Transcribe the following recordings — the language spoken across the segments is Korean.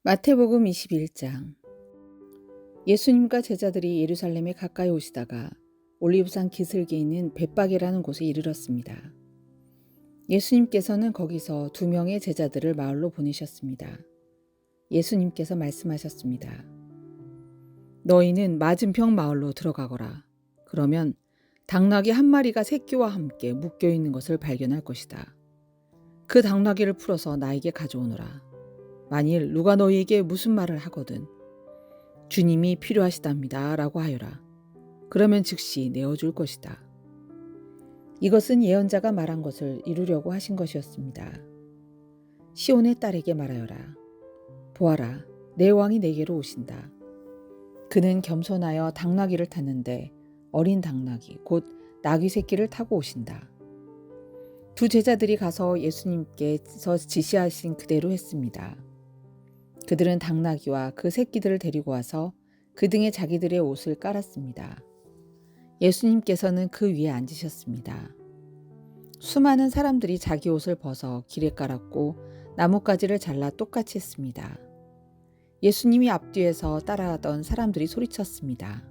마태복음 21장. 예수님과 제자들이 예루살렘에 가까이 오시다가 올리브산 기슭에 있는 벳바게라는 곳에 이르렀습니다. 예수님께서는 거기서 2명의 제자들을 마을로 보내셨습니다. 예수님께서 말씀하셨습니다. 너희는 맞은편 마을로 들어가거라. 그러면 당나귀 한 마리가 새끼와 함께 묶여 있는 것을 발견할 것이다. 그 당나귀를 풀어서 나에게 가져오너라. 만일 누가 너희에게 무슨 말을 하거든 주님이 필요하시답니다 라고 하여라. 그러면 즉시 내어줄 것이다. 이것은 예언자가 말한 것을 이루려고 하신 것이었습니다. 시온의 딸에게 말하여라. 보아라, 내 왕이 내게로 오신다. 그는 겸손하여 당나귀를 탔는데 어린 당나귀 곧 나귀 새끼를 타고 오신다. 2 제자들이 가서 예수님께서 지시하신 그대로 했습니다. 그들은 당나귀와 그 새끼들을 데리고 와서 그 등에 자기들의 옷을 깔았습니다. 예수님께서는 그 위에 앉으셨습니다. 수많은 사람들이 자기 옷을 벗어 길에 깔았고 나뭇가지를 잘라 똑같이 했습니다. 예수님이 앞뒤에서 따라가던 사람들이 소리쳤습니다.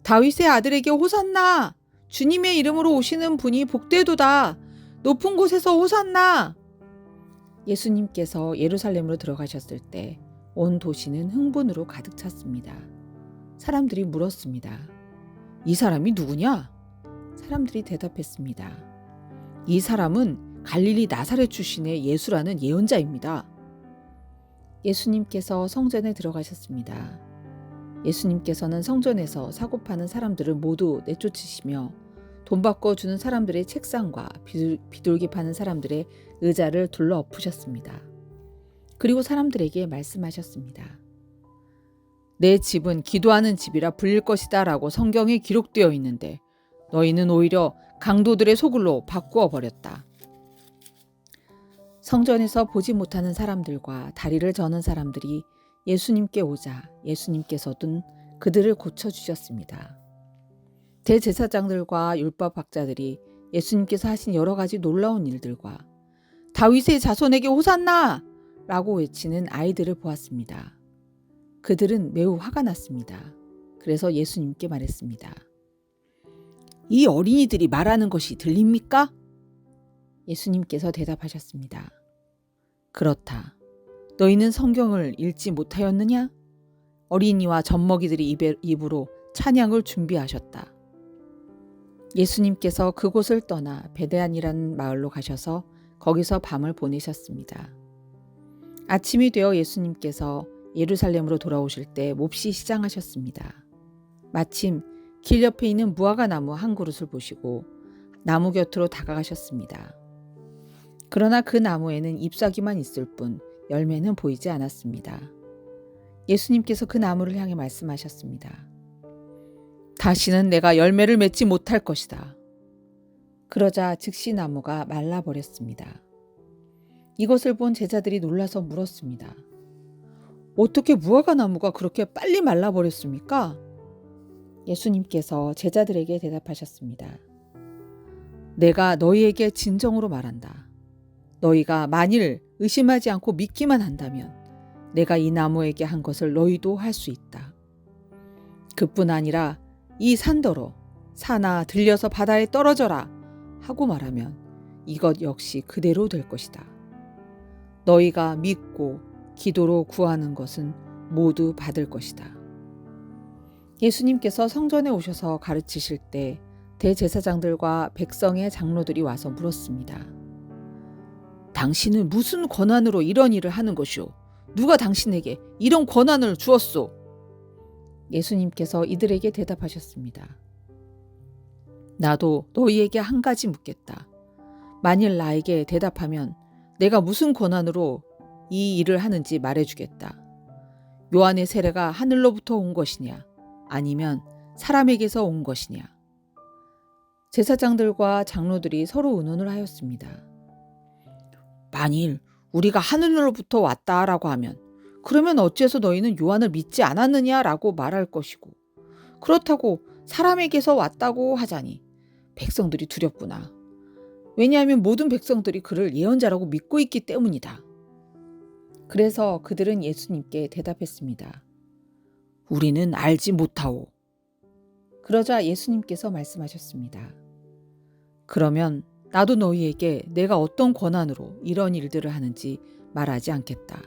다윗의 아들에게 호산나! 주님의 이름으로 오시는 분이 복되도다! 높은 곳에서 호산나! 예수님께서 예루살렘으로 들어가셨을 때 온 도시는 흥분으로 가득 찼습니다. 사람들이 물었습니다. 이 사람이 누구냐? 사람들이 대답했습니다. 이 사람은 갈릴리 나사렛 출신의 예수라는 예언자입니다. 예수님께서 성전에 들어가셨습니다. 예수님께서는 성전에서 사고 파는 사람들을 모두 내쫓으시며 돈 바꿔 주는 사람들의 책상과 비둘기 파는 사람들의 의자를 둘러 엎으셨습니다. 그리고 사람들에게 말씀하셨습니다. 내 집은 기도하는 집이라 불릴 것이다 라고 성경에 기록되어 있는데 너희는 오히려 강도들의 소굴로 바꾸어 버렸다. 성전에서 보지 못하는 사람들과 다리를 저는 사람들이 예수님께 오자 예수님께서는 그들을 고쳐주셨습니다. 대제사장들과 율법학자들이 예수님께서 하신 여러 가지 놀라운 일들과 다윗의 자손에게 호산나! 라고 외치는 아이들을 보았습니다. 그들은 매우 화가 났습니다. 그래서 예수님께 말했습니다. 이 어린이들이 말하는 것이 들립니까? 예수님께서 대답하셨습니다. 그렇다. 너희는 성경을 읽지 못하였느냐? 어린이와 젖먹이들이 입으로 찬양을 준비하셨다. 예수님께서 그곳을 떠나 베데안이라는 마을로 가셔서 거기서 밤을 보내셨습니다. 아침이 되어 예수님께서 예루살렘으로 돌아오실 때 몹시 시장하셨습니다. 마침 길 옆에 있는 무화과 나무 한 그루를 보시고 나무 곁으로 다가가셨습니다. 그러나 그 나무에는 잎사귀만 있을 뿐 열매는 보이지 않았습니다. 예수님께서 그 나무를 향해 말씀하셨습니다. 다시는 내가 열매를 맺지 못할 것이다. 그러자 즉시 나무가 말라버렸습니다. 이것을 본 제자들이 놀라서 물었습니다. 어떻게 무화과 나무가 그렇게 빨리 말라버렸습니까? 예수님께서 제자들에게 대답하셨습니다. 내가 너희에게 진정으로 말한다. 너희가 만일 의심하지 않고 믿기만 한다면 내가 이 나무에게 한 것을 너희도 할 수 있다. 그뿐 아니라 이 산더러 사나 들려서 바다에 떨어져라 하고 말하면 이것 역시 그대로 될 것이다. 너희가 믿고 기도로 구하는 것은 모두 받을 것이다. 예수님께서 성전에 오셔서 가르치실 때 대제사장들과 백성의 장로들이 와서 물었습니다. 당신은 무슨 권한으로 이런 일을 하는 것이오? 누가 당신에게 이런 권한을 주었소? 예수님께서 이들에게 대답하셨습니다. 나도 너희에게 한 가지 묻겠다. 만일 나에게 대답하면 내가 무슨 권한으로 이 일을 하는지 말해주겠다. 요한의 세례가 하늘로부터 온 것이냐 아니면 사람에게서 온 것이냐. 제사장들과 장로들이 서로 의논을 하였습니다. 만일 우리가 하늘로부터 왔다라고 하면 그러면 어째서 너희는 요한을 믿지 않았느냐라고 말할 것이고 그렇다고 사람에게서 왔다고 하자니 백성들이 두렵구나. 왜냐하면 모든 백성들이 그를 예언자라고 믿고 있기 때문이다. 그래서 그들은 예수님께 대답했습니다. 우리는 알지 못하오. 그러자 예수님께서 말씀하셨습니다. 그러면 나도 너희에게 내가 어떤 권한으로 이런 일들을 하는지 말하지 않겠다.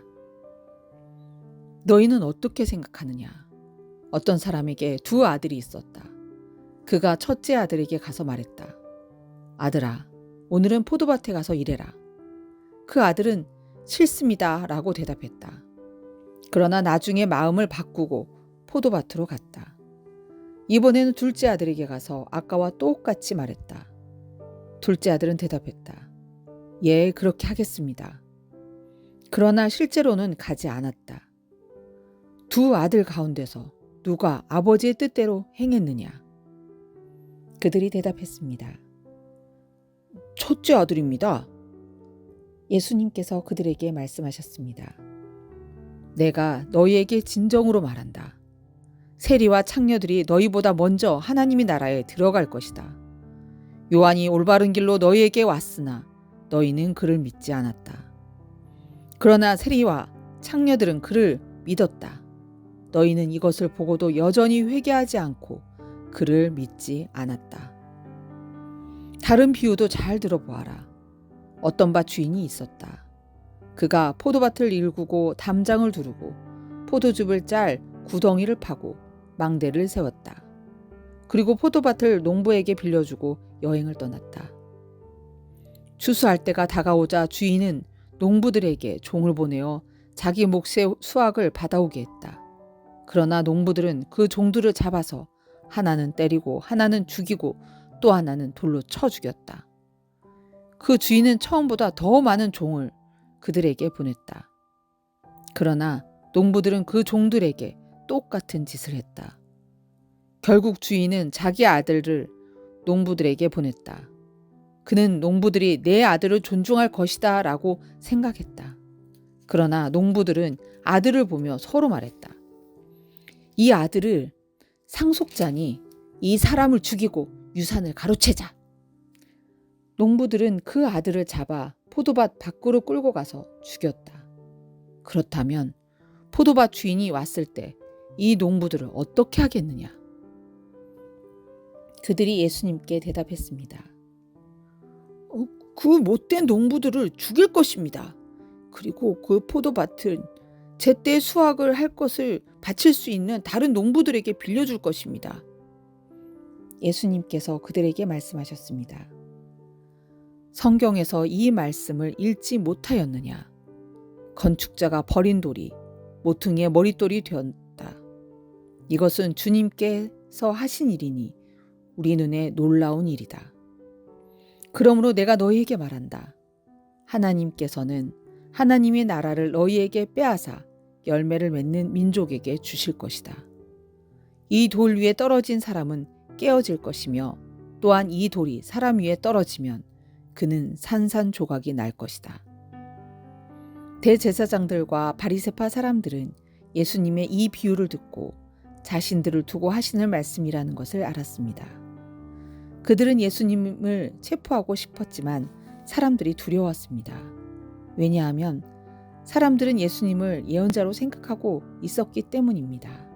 너희는 어떻게 생각하느냐? 어떤 사람에게 두 아들이 있었다. 그가 첫째 아들에게 가서 말했다. 아들아, 오늘은 포도밭에 가서 일해라. 그 아들은 싫습니다 라고 대답했다. 그러나 나중에 마음을 바꾸고 포도밭으로 갔다. 이번에는 둘째 아들에게 가서 아까와 똑같이 말했다. 둘째 아들은 대답했다. 예, 그렇게 하겠습니다. 그러나 실제로는 가지 않았다. 두 아들 가운데서 누가 아버지의 뜻대로 행했느냐? 그들이 대답했습니다. 첫째 아들입니다. 예수님께서 그들에게 말씀하셨습니다. 내가 너희에게 진정으로 말한다. 세리와 창녀들이 너희보다 먼저 하나님의 나라에 들어갈 것이다. 요한이 올바른 길로 너희에게 왔으나 너희는 그를 믿지 않았다. 그러나 세리와 창녀들은 그를 믿었다. 너희는 이것을 보고도 여전히 회개하지 않고 그를 믿지 않았다. 다른 비유도 잘 들어보아라. 어떤 밭 주인이 있었다. 그가 포도밭을 일구고 담장을 두르고 포도즙을 짤 구덩이를 파고 망대를 세웠다. 그리고 포도밭을 농부에게 빌려주고 여행을 떠났다. 추수할 때가 다가오자 주인은 농부들에게 종을 보내어 자기 몫의 수확을 받아오게 했다. 그러나 농부들은 그 종들을 잡아서 하나는 때리고 하나는 죽이고 또 하나는 돌로 쳐 죽였다. 그 주인은 처음보다 더 많은 종을 그들에게 보냈다. 그러나 농부들은 그 종들에게 똑같은 짓을 했다. 결국 주인은 자기 아들을 농부들에게 보냈다. 그는 농부들이 내 아들을 존중할 것이다 라고 생각했다. 그러나 농부들은 아들을 보며 서로 말했다. 이 아들을 상속자니 이 사람을 죽이고 유산을 가로채자. 농부들은 그 아들을 잡아 포도밭 밖으로 끌고 가서 죽였다. 그렇다면 포도밭 주인이 왔을 때 이 농부들을 어떻게 하겠느냐? 그들이 예수님께 대답했습니다. 그 못된 농부들을 죽일 것입니다. 그리고 그 포도밭은 제때 수확을 할 것을 바칠 수 있는 다른 농부들에게 빌려줄 것입니다. 예수님께서 그들에게 말씀하셨습니다. 성경에서 이 말씀을 읽지 못하였느냐? 건축자가 버린 돌이 모퉁이의 머릿돌이 되었다. 이것은 주님께서 하신 일이니 우리 눈에 놀라운 일이다. 그러므로 내가 너희에게 말한다. 하나님께서는 하나님의 나라를 너희에게 빼앗아 열매를 맺는 민족에게 주실 것이다. 이 돌 위에 떨어진 사람은 깨어질 것이며 또한 이 돌이 사람 위에 떨어지면 그는 산산조각이 날 것이다. 대제사장들과 바리새파 사람들은 예수님의 이 비유를 듣고 자신들을 두고 하시는 말씀이라는 것을 알았습니다. 그들은 예수님을 체포하고 싶었지만 사람들이 두려웠습니다. 왜냐하면 사람들은 예수님을 예언자로 생각하고 있었기 때문입니다.